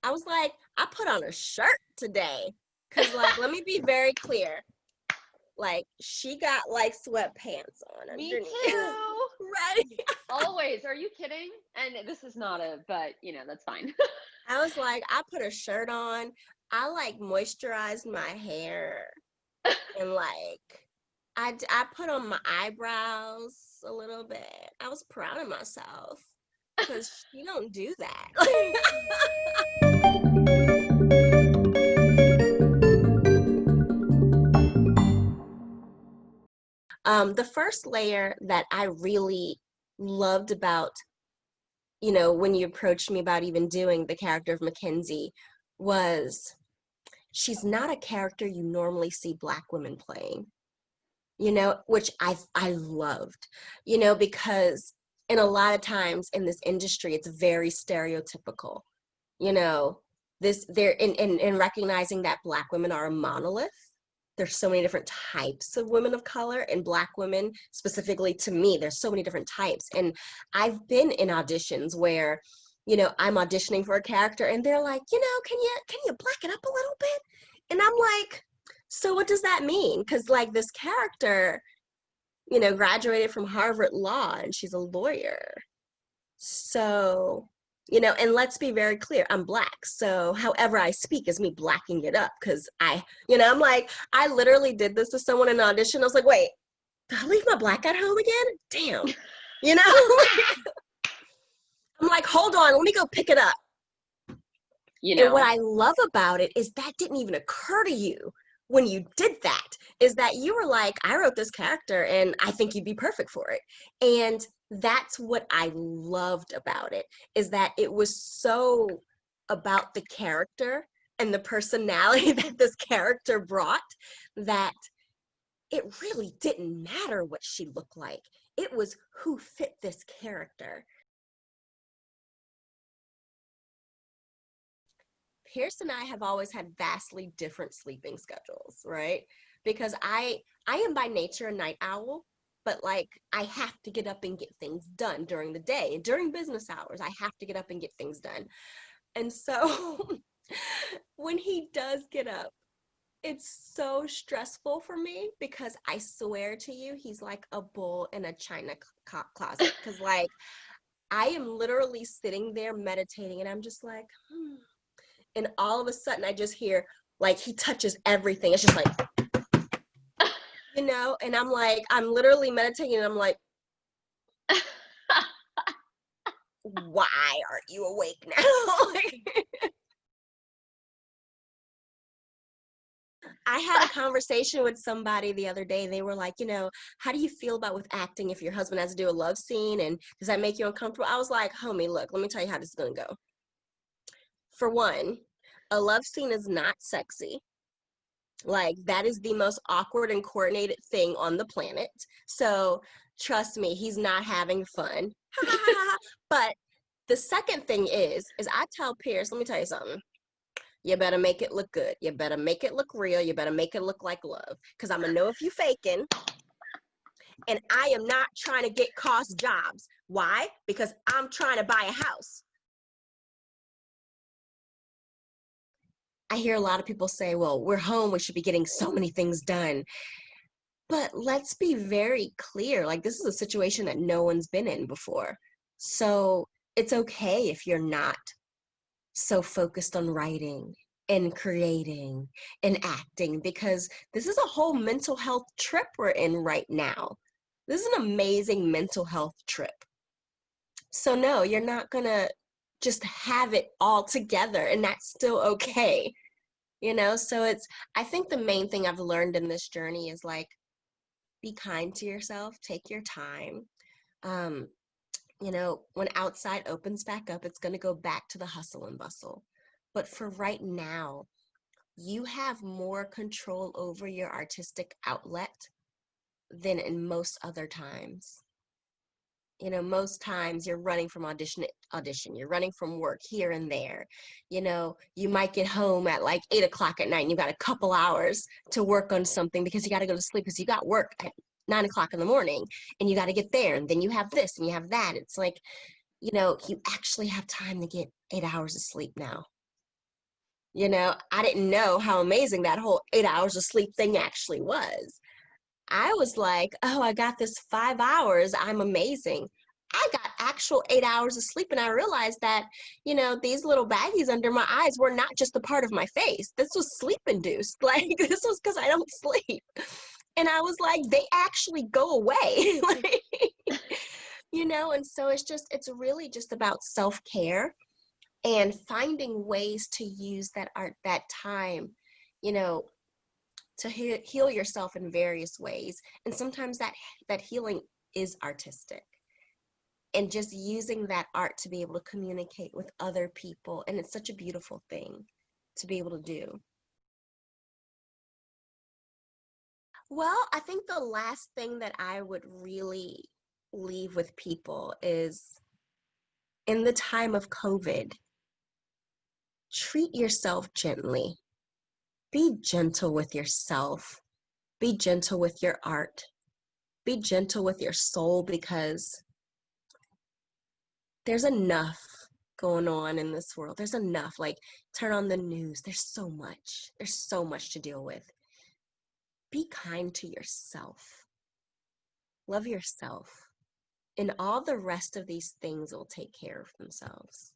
I was like, I put on a shirt today. Cause like, let me be very clear. Like, she got like sweatpants on Me underneath. too. Right? Always. Are you kidding? And this is not but that's fine. I was like, I put a shirt on. I like moisturized my hair and like I put on my eyebrows a little bit. I was proud of myself because you don't do that. The first layer that I really loved about, when you approached me about even doing the character of Mackenzie was she's not a character you normally see Black women playing, which I loved, because in a lot of times in this industry, it's very stereotypical, you know, this there in recognizing that Black women are a monolith. There's so many different types of women of color, and Black women specifically, to me, there's so many different types. And I've been in auditions where, I'm auditioning for a character and they're like, can you black it up a little bit? And I'm like, so what does that mean? Because like this character, graduated from Harvard Law and she's a lawyer. So, and let's be very clear, I'm Black. So however I speak is me blacking it up because I'm like, I literally did this to someone in an audition. I was like, wait, did I leave my Black at home again? Damn. You know? I'm like, hold on, let me go pick it up. And what I love about it is that didn't even occur to you when you did that, is that you were like, I wrote this character and I think you'd be perfect for it. And that's what I loved about it, is that it was so about the character and the personality that this character brought, that it really didn't matter what she looked like. It was who fit this character. Pierce and I have always had vastly different sleeping schedules, right? Because I am by nature a night owl, but like I have to get up and get things done during the day. And during business hours, I have to get up and get things done. And so when he does get up, it's so stressful for me because I swear to you, he's like a bull in a china closet. Because like I am literally sitting there meditating and I'm just like, and all of a sudden I just hear like he touches everything. It's just like, and I'm like, I'm literally meditating and I'm like, why aren't you awake now? I had a conversation with somebody the other day. They were like, how do you feel about with acting if your husband has to do a love scene and does that make you uncomfortable? I was like, homie, look, let me tell you how this is gonna go. For one, a love scene is not sexy. Like that is the most awkward and coordinated thing on the planet. So trust me, he's not having fun. But the second thing is I tell Pierce, let me tell you something. You better make it look good. You better make it look real. You better make it look like love. Because I'm going to know if you faking. And I am not trying to get cost jobs. Why? Because I'm trying to buy a house. I hear a lot of people say, well, we're home. We should be getting so many things done. But let's be very clear. Like, this is a situation that no one's been in before. So it's okay if you're not so focused on writing and creating and acting, because this is a whole mental health trip we're in right now. This is an amazing mental health trip. So no, you're not gonna just have it all together, and that's still okay. So I think the main thing I've learned in this journey is like, be kind to yourself, take your time. um, when outside opens back up, it's going to go back to the hustle and bustle. But for right now, you have more control over your artistic outlet than in most other times. Most times you're running from audition to audition, you're running from work here and there. You might get home at like 8 o'clock at night and you got a couple hours to work on something because you got to go to sleep because you got work at 9 o'clock in the morning and you got to get there, and then you have this and you have that. It's like, you actually have time to get 8 hours of sleep now. I didn't know how amazing that whole 8 hours of sleep thing actually was. I was like, oh, I got this 5 hours. I'm amazing. I got actual 8 hours of sleep, and I realized that, these little baggies under my eyes were not just a part of my face. This was sleep induced. Like, this was because I don't sleep. And I was like, they actually go away. Like, and so it's really just about self care and finding ways to use that time, you know, to heal yourself in various ways. And sometimes that healing is artistic, and just using that art to be able to communicate with other people. And it's such a beautiful thing to be able to do. Well, I think the last thing that I would really leave with people is, in the time of COVID, treat yourself gently. Be gentle with yourself. Be gentle with your art. Be gentle with your soul, because there's enough going on in this world. There's enough. Like, turn on the news. There's so much. There's so much to deal with. Be kind to yourself. Love yourself. And all the rest of these things will take care of themselves.